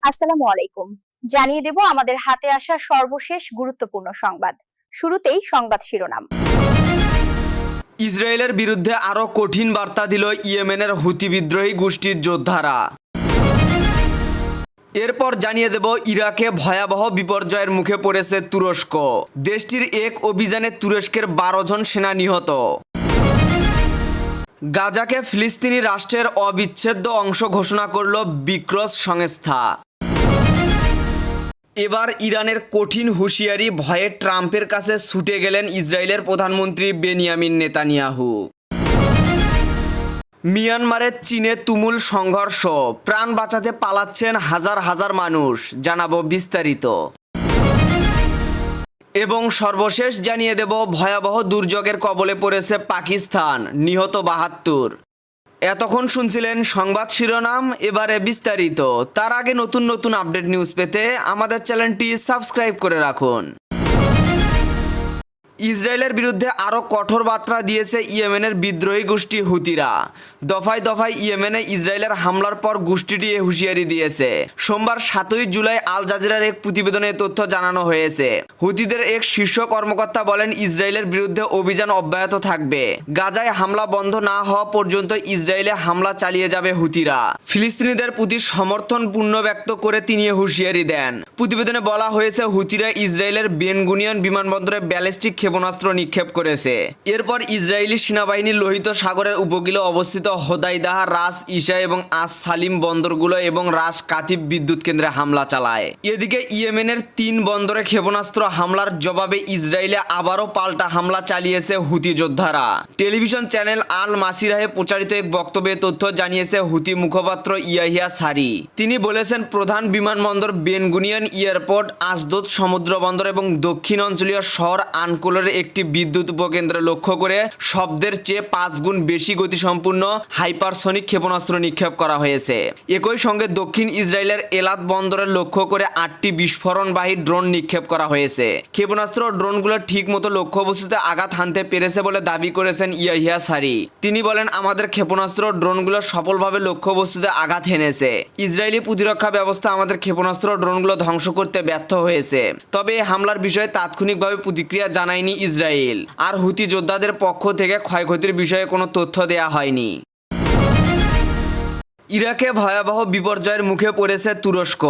আসসালামু আলাইকুম। জানিয়ে দেব আমাদের হাতে আসা সর্বশেষ গুরুত্বপূর্ণ সংবাদ। শুরুতেই সংবাদ শিরোনাম। ইসরায়েলের বিরুদ্ধে আরও কঠিন বার্তা দিল ইয়েমেনের হুতি বিদ্রোহী গোষ্ঠীর যোদ্ধারা। এরপর জানিয়ে দেব ইরাকে ভয়াবহ বিপর্যয়ের মুখে পড়েছে তুরস্ক। দেশটির এক অভিযানে তুরস্কের 12 জন সেনা নিহত। গাজাকে ফিলিস্তিনি রাষ্ট্রের অবিচ্ছেদ্য অংশ ঘোষণা করল বিক্রস সংস্থা। এবার ইরানের কঠিন হুঁশিয়ারি ভয়ে ট্রাম্পের কাছে ছুটে গেলেন ইসরায়েলের প্রধানমন্ত্রী বেনিয়ামিন নেতানিয়াহু। মিয়ানমারে চীনে তুমুল সংঘর্ষ, প্রাণ বাঁচাতে পালাচ্ছেন হাজার হাজার মানুষ, জানাবো বিস্তারিত। এবং সর্বশেষ জানিয়ে দেব ভয়াবহ দুর্যোগের কবলে পড়েছে পাকিস্তান, নিহত 72। এতক্ষণ শুনছিলেন সংবাদ শিরোনাম, এবারে বিস্তারিত। তার আগে নতুন নতুন আপডেট নিউজ পেতে আমাদের চ্যানেলটি সাবস্ক্রাইব করে রাখুন। ইসরায়েলের বিরুদ্ধে আরও কঠোর বার্তা দিয়েছে ইয়েমেনের বিদ্রোহী গোষ্ঠী হুতিরা। দফায় দফায় ইয়েমেনে ইসরায়েলের হামলার পর গোষ্ঠীটি এ হুঁশিয়ারি দিয়েছে। সোমবার 7 জুলাই আল জাজিরার এক প্রতিবেদনে তথ্য জানানো হয়েছে। হুতিদের এক শীর্ষ কর্মকর্তা বলেন, ইসরায়েলের বিরুদ্ধে অভিযান অব্যাহত থাকবে। গাজায় হামলা বন্ধ না হওয়া পর্যন্ত ইসরায়েলে হামলা চালিয়ে যাবে হুতিরা। ফিলিস্তিনিদের প্রতি সমর্থন পূর্ণ ব্যক্ত করে তিনি হুঁশিয়ারি দেন। প্রতিবেদনে বলা হয়েছে, হুতিরা ইসরায়েলের বেন গুনিয়ন বিমানবন্দরে ব্যালিস্টিক ক্ষেপণাস্ত্র নিক্ষেপ করেছে। এরপর ইসরায়েলি সেনাবাহিনী লোহিত সাগরের উপকূলে অবস্থিত হোদাইদাহ, রাস ইসা এবং আস সালিম বন্দরগুলো এবং রাস কাতিব বিদ্যুৎ কেন্দ্রে হামলা চালায়। এদিকে ইয়েমেনের 3 বন্দরে ক্ষেপণাস্ত্র হামলার জবাবে ইসরায়েলে আবারও পাল্টা হামলা চালিয়েছে হুতি যোদ্ধারা। টেলিভিশন চ্যানেল আল মাসিরাহে প্রচারিত এক বক্তব্যে তথ্য জানিয়েছে হুতি মুখপাত্র ইয়াহিয়া সারি। তিনি বলেছেন, প্রধান বিমানবন্দর বেন গুনিয়ন এয়ারপোর্ট, আসদোদ সমুদ্র বন্দর এবং দক্ষিণ অঞ্চলীয় শহর আনকুলের একটি বিদ্যুৎ উপকেন্দ্রে লক্ষ্য করে শব্দের চেয়ে 5 গুণ বেশি গতিসম্পন্ন হাইপারসনিক ক্ষেপণাস্ত্র নিক্ষেপ করা হয়েছে। একই সঙ্গে দক্ষিণ ইসরায়েলের এলাত বন্দরে লক্ষ্য করে 8টি বিস্ফোরণবাহী ড্রোন নিক্ষেপ করা হয়েছে। ক্ষেপণাস্ত্র ড্রোনগুলো ঠিকমতো লক্ষ্যবস্তুতে আঘাত হানতে পেরেছে বলে দাবি করেছেন ইয়াহিয়া সারি। তিনি বলেন, আমাদের ক্ষেপণাস্ত্র ড্রোনগুলো সফলভাবে লক্ষ্যবস্তুতে আঘাত হেনেছে। ইসরায়েলি প্রতিরক্ষা ব্যবস্থা আমাদের ক্ষেপণাস্ত্র ড্রোনগুলো ধ্বংস করতে ব্যর্থ হয়েছে। তবে এই হামলার বিষয়ে তাৎক্ষণিকভাবে প্রতিক্রিয়া জানায়নি ইসরায়েল। আর হুতি যোদ্ধাদের পক্ষ থেকে ক্ষয়ক্ষতির বিষয়ে কোনো তথ্য দেয়া হয়নি। ইরাকে ভয়াবহ বিপর্যয়ের মুখে পড়েছে তুরস্ক।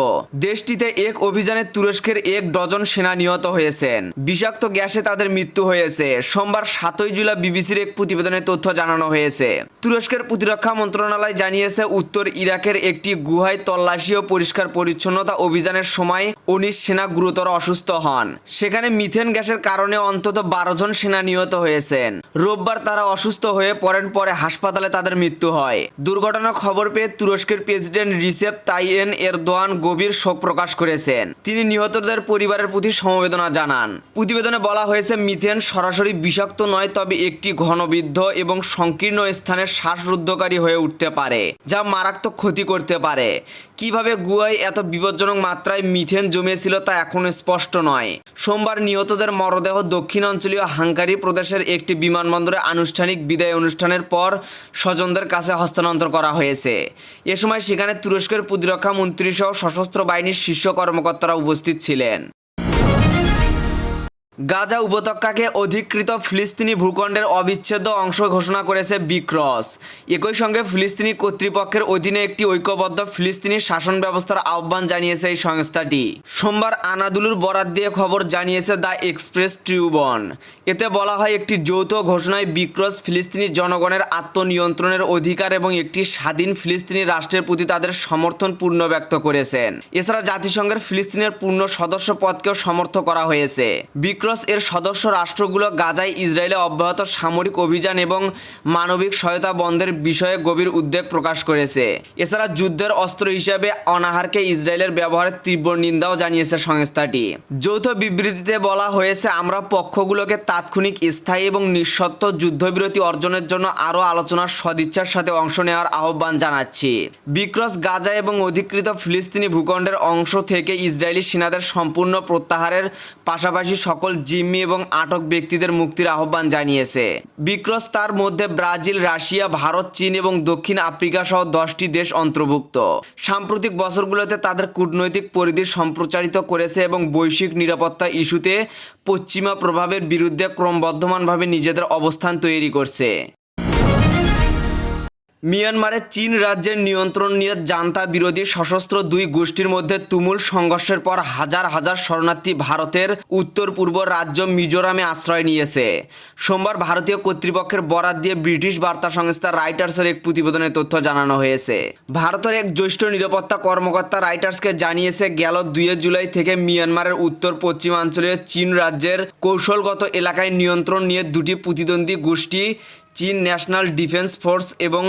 দেশটিতে এক অভিযানে তুরস্কের 1 ডজন সেনা নিহত হয়েছেন। বিষাক্ত গ্যাসে তাদের মৃত্যু হয়েছে। সোমবার 7 জুলাই বিবিসির এক প্রতিবেদনে তথ্য জানানো হয়েছে। তুরস্কের প্রতিরক্ষা মন্ত্রণালয় জানিয়েছে, উত্তর ইরাকের একটি গুহায় তল্লাশি ও পরিষ্কার পরিচ্ছন্নতা অভিযানের সময় 19 সেনা গুরুতর অসুস্থ হন। সেখানে মিথেন গ্যাসের কারণে অন্তত 12 জন সেনা নিহত হয়েছেন। রোববার তারা অসুস্থ হয়ে পড়েন, পরে হাসপাতালে তাদের মৃত্যু হয়। দুর্ঘটনার খবর পেয়ে তুরস্কের প্রেসিডেন্ট রিসেপ তাইয়েপ এরদোয়ান গভীর শোক প্রকাশ করেছেন। তিনি নিহতদের পরিবারের প্রতি সমবেদনা জানান। প্রতিবেদনে বলা হয়েছে, মিথেন সরাসরি বিষাক্ত নয়, তবে একটি ঘনবৃদ্ধ এবং সংকীর্ণ স্থানে শ্বাসরুদ্ধকারী হয়ে উঠতে পারে, যা মারাত্মক ক্ষতি করতে পারে। কিভাবে গুহায় এত বিপজ্জনক মাত্রায় মিথেন জমেছিল তা এখনো স্পষ্ট নয়। সোমবার নিহতদের মরদেহ দক্ষিণ অঞ্চলীয় হাঙ্গারি প্রদেশের একটি বিমানবন্দরে আনুষ্ঠানিক বিদায় অনুষ্ঠানের পর স্বজনদের কাছে হস্তান্তর করা হয়েছে। এ সময় সেখানে তুরস্কের প্রতিরক্ষা মন্ত্রী সহ সশস্ত্র বাহিনীর শীর্ষ কর্মকর্তারা উপস্থিত ছিলেন। গাজা উপত্যকাকে অধিকৃত ফিলিস্তিনি ভূখণ্ডের অবিচ্ছেদ্য অংশ ঘোষণা করেছে বিক্রস। একই সঙ্গে ফিলিস্তিনি কর্তৃপক্ষের অধীনে একটি ঐক্যবদ্ধ ফিলিস্তিনি শাসন ব্যবস্থার আহ্বান জানিয়েছে এই সংস্থাটি। সোমবার আনাদুলুর বরাত দিয়ে খবর জানিয়েছে দ্য এক্সপ্রেস ট্রিবিউন। এতে বলা হয়, একটি যৌথ ঘোষণায় বিক্রস ফিলিস্তিনি জনগণের আত্মনিয়ন্ত্রণের অধিকার এবং একটি স্বাধীন ফিলিস্তিনি রাষ্ট্রের প্রতি তাদের সমর্থন পূর্ণ ব্যক্ত করেছেন। এছাড়া জাতিসংঘের ফিলিস্তিনের পূর্ণ সদস্য পদকেও সমর্থন করা হয়েছে। বিক্রস এর সদস্য রাষ্ট্রগুলো গাজায় ইসরায়েলে অব্যাহত সামরিক অভিযান এবং মানবিক সহায়তা বন্ধের বিষয়ে গভীর উদ্বেগ প্রকাশ করেছে। এছাড়া যুদ্ধের অস্ত্র হিসেবে অনাহারকে ইসরায়েলের ব্যবহারের তীব্র নিন্দাও জানিয়েছে সংস্থাটি। যৌথ বিবৃতিতে বলা হয়েছে, আমরা পক্ষগুলোকে তাৎক্ষণিক, স্থায়ী এবং নিঃশর্ত যুদ্ধবিরতি অর্জনের জন্য আরও আলোচনার সদিচ্ছার সাথে অংশ নেওয়ার আহ্বান জানাচ্ছি। বিক্রস গাজা এবং অধিকৃত ফিলিস্তিনি ভূখণ্ডের অংশ থেকে ইসরায়েলি সেনাদের সম্পূর্ণ প্রত্যাহারের পাশাপাশি সকল জিম্মি এবং আটক ব্যক্তিদের মুক্তির আহ্বান জানিয়েছে। বিক্রস তার মধ্যে ব্রাজিল, রাশিয়া, ভারত, চীন এবং দক্ষিণ আফ্রিকা সহ 10টি দেশ অন্তর্ভুক্ত। সাম্প্রতিক বছরগুলোতে তাদের কূটনৈতিক পরিধি সম্প্রচারিত করেছে এবং বৈশ্বিক নিরাপত্তা ইস্যুতে পশ্চিমা প্রভাবের বিরুদ্ধে ক্রমবর্ধমানভাবে নিজেদের অবস্থান তৈরি করছে। মিয়ানমারে চীন রাজ্যের নিয়ন্ত্রণ নিয়ে জান্তা বিরোধী সশস্ত্র দুই গোষ্ঠীর মধ্যে তুমুল সংঘর্ষের পর হাজার হাজার শরণার্থী ভারতের উত্তর পূর্ব রাজ্য মিজোরামে আশ্রয় নিয়েছে। সোমবার ভারতীয় কর্তৃপক্ষের বরাত দিয়ে ব্রিটিশ বার্তা সংস্থা রাইটার্সের এক প্রতিবেদনে তথ্য জানানো হয়েছে। ভারতের এক জ্যেষ্ঠ নিরাপত্তা কর্মকর্তা রাইটার্সকে জানিয়েছে, গেল 2 জুলাই থেকে মিয়ানমারের উত্তর পশ্চিমাঞ্চলীয় চীন রাজ্যের কৌশলগত এলাকায় নিয়ন্ত্রণ নিয়ে দুটি প্রতিদ্বন্দ্বী গোষ্ঠী চীন ন্যাশনাল ডিফেন্স ফোর্স এবং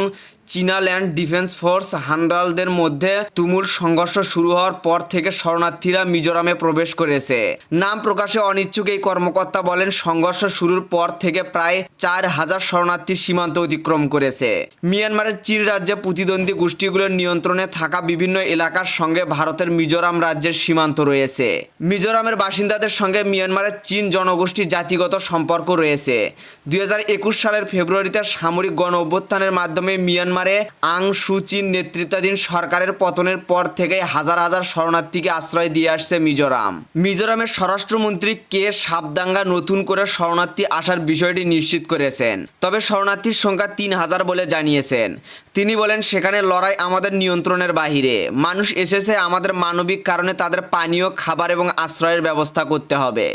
চীনা ল্যান্ড ডিফেন্স ফোর্স হান্ডালদের মধ্যে তুমুল সংঘর্ষ শুরু হওয়ার পর থেকে শরণার্থীরা মিজোরামে প্রবেশ করেছে। নাম প্রকাশে অনিচ্ছুক এই কর্মকর্তা বলেন, সংঘর্ষ শুরুর পর থেকে প্রায় 4000 শরণার্থী সীমান্ত অতিক্রম করেছে। মিয়ানমারের চীন রাজ্যে প্রতিদ্বন্দ্বী গোষ্ঠীগুলোর নিয়ন্ত্রণে থাকা বিভিন্ন এলাকার সঙ্গে ভারতের মিজোরাম রাজ্যের সীমান্ত রয়েছে। মিজোরামের বাসিন্দাদের সঙ্গে মিয়ানমারের চীন জনগোষ্ঠী জাতিগত সম্পর্ক রয়েছে। 2021 সালের ফেব্রুয়ারিতে সামরিক গণ অভ্যুত্থানের মাধ্যমে মিয়ানমারে আং সু চির নেতৃত্বাধীন সরকারের পতনের পর থেকে হাজার হাজার শরণার্থীকে আশ্রয় দিয়ে আসছে মিজোরাম। মিজোরামের স্বরাষ্ট্রমন্ত্রী কে সাবদাঙ্গা নতুন করে শরণার্থী আসার বিষয়টি নিশ্চিত করেছেন, তবে শরণার্থীর সংখ্যা 3000 বলে জানিয়েছেন। তিনি বলেন, সেখানে লড়াই আমাদের নিয়ন্ত্রণের বাহিরে। মানুষ এসেছে, আমাদের মানবিক কারণে তাদের পানীয়, খাবার এবং আশ্রয়ের ব্যবস্থা করতে হবে।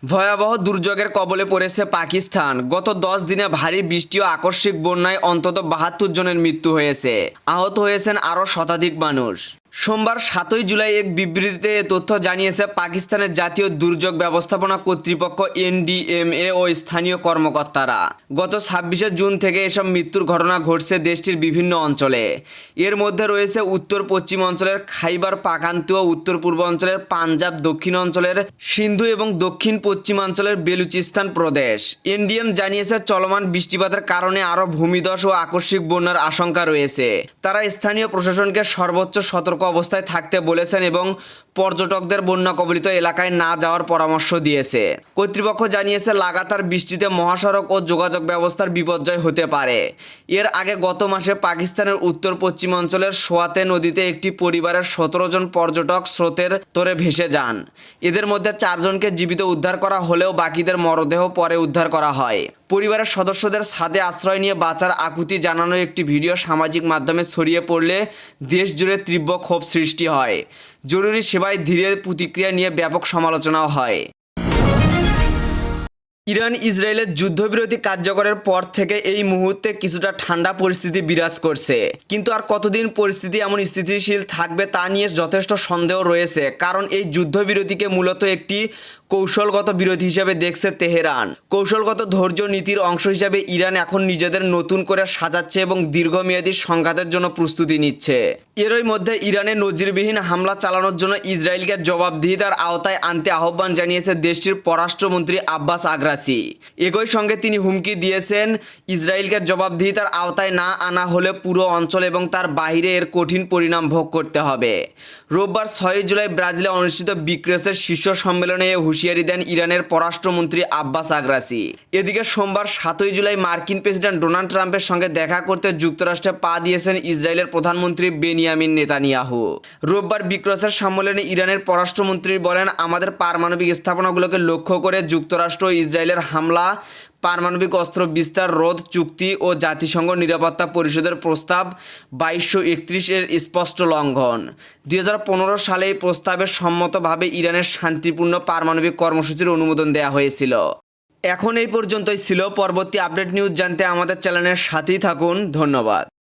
ভয়াবহ দুর্যোগের কবলে পড়েছে পাকিস্তান। গত 10 দিনে ভারী বৃষ্টি ও আকস্মিক বন্যায় অন্তত 72 জনের মৃত্যু হয়েছে। আহত হয়েছেন আরও শতাধিক মানুষ। সোমবার 7 জুলাই এক বিবৃতিতে এ তথ্য জানিয়েছে পাকিস্তানের জাতীয় দুর্যোগ ব্যবস্থাপনা কর্তৃপক্ষ NDMA ও স্থানীয় কর্মকর্তারা। গত 26 জুন থেকে এসব মৃত্যুর ঘটনা ঘটছে দেশটির বিভিন্ন অঞ্চলে। এর মধ্যে রয়েছে উত্তর পশ্চিম অঞ্চলের খাইবার পাখান্তুয়া, উত্তর পূর্ব অঞ্চলের পাঞ্জাব, দক্ষিণ অঞ্চলের সিন্ধু এবং দক্ষিণ পশ্চিমাঞ্চলের বেলুচিস্তান প্রদেশ। NDM জানিয়েছে, চলমান বৃষ্টিপাতের কারণে আরও ভূমিধস ও আকস্মিক বন্যার আশঙ্কা রয়েছে। তারা স্থানীয় প্রশাসনকে সর্বোচ্চ সতর্ক অবস্থায় থাকতে বলেছেন এবং পর্যটকদের বন্যা কবলিত এলাকায় না যাওয়ার পরামর্শ দিয়েছে। কর্তৃপক্ষ জানিয়েছে, লাগাতার বৃষ্টিতে মহাসড়ক ও যোগাযোগ ব্যবস্থার বিপর্যয় হতে পারে। এর আগে গত মাসে পাকিস্তানের উত্তর পশ্চিমাঞ্চলের সোয়াতে নদীতে একটি পরিবারের 17 জন পর্যটক স্রোতের তোরে ভেসে যান। এদের মধ্যে 4 জনকে জীবিত উদ্ধার করা হলেও বাকিদের মরদেহ পরে উদ্ধার করা হয়। পরিবারের সদস্যদের ছাদে আশ্রয় নিয়ে বাঁচার আকুতি জানানোর একটি ভিডিও সামাজিক মাধ্যমে ছড়িয়ে পড়লে দেশ জুড়ে তীব্র ক্ষোভ সৃষ্টি হয়। জরুরি সেবায় ধীরে প্রতিক্রিয়া নিয়ে ব্যাপক সমালোচনাও হয়। ইরান ইসরায়েলের যুদ্ধবিরতি কার্যকরের পর থেকে এই মুহূর্তে কিছুটা ঠান্ডা পরিস্থিতি বিরাজ করছে, কিন্তু আর কতদিন পরিস্থিতি এমন স্থিতিশীল থাকবে তা নিয়ে যথেষ্ট সন্দেহ রয়েছে। কারণ এই যুদ্ধবিরতিকে মূলত একটি কৌশলগত বিরতি হিসেবে দেখছে তেহরান। কৌশলগত ধৈর্য নীতির অংশ হিসেবে ইরান এখন নিজেদের নতুন করে সাজাচ্ছে এবং দীর্ঘমেয়াদী সংঘাতের জন্য প্রস্তুতি নিচ্ছে। এরই মধ্যে ইরানে নজিরবিহীন হামলা চালানোর জন্য ইসরায়েলকে জবাবদিহিতার আওতায় আনতে আহ্বান জানিয়েছে দেশটির পররাষ্ট্রমন্ত্রী আব্বাস আগ্রাসি। একই সঙ্গে তিনি হুমকি দিয়েছেন, ইসরায়েলকে জবাবদিহিতার আওতায় না আনা হলে পুরো অঞ্চল এবং তার বাইরে এর কঠিন পরিণাম ভোগ করতে হবে। রোববার 6 জুলাই ব্রাজিলে অনুষ্ঠিত বিক্রেসের শীর্ষ সম্মেলনে হুঁশিয়ারি দেন ইরানের পররাষ্ট্রমন্ত্রী আব্বাস আগ্রাসি। এদিকে সোমবার 7 জুলাই মার্কিন প্রেসিডেন্ট ডোনাল্ড ট্রাম্পের সঙ্গে দেখা করতে যুক্তরাষ্ট্রে পা দিয়েছেন ইসরায়েলের প্রধানমন্ত্রী বেনিয়ামিন নেতানিয়াহু। রোববার বিক্রেসের সম্মেলনে ইরানের পররাষ্ট্রমন্ত্রী বলেন, আমাদের পারমাণবিক স্থাপনাগুলোকে লক্ষ্য করে যুক্তরাষ্ট্র ও ইসরায়েলের হামলা পারমাণবিক অস্ত্র বিস্তার রোধ চুক্তি ও জাতিসংঘ নিরাপত্তা পরিষদের প্রস্তাব 2231-এর স্পষ্ট লঙ্ঘন। 2015 সালে এই প্রস্তাবে সম্মতভাবে ইরানের শান্তিপূর্ণ পারমাণবিক কর্মসূচির অনুমোদন দেওয়া হয়েছিল। এখন এই পর্যন্তই ছিল। পরবর্তী আপডেট নিউজ জানতে আমাদের চ্যানেলের সাথেই থাকুন। ধন্যবাদ।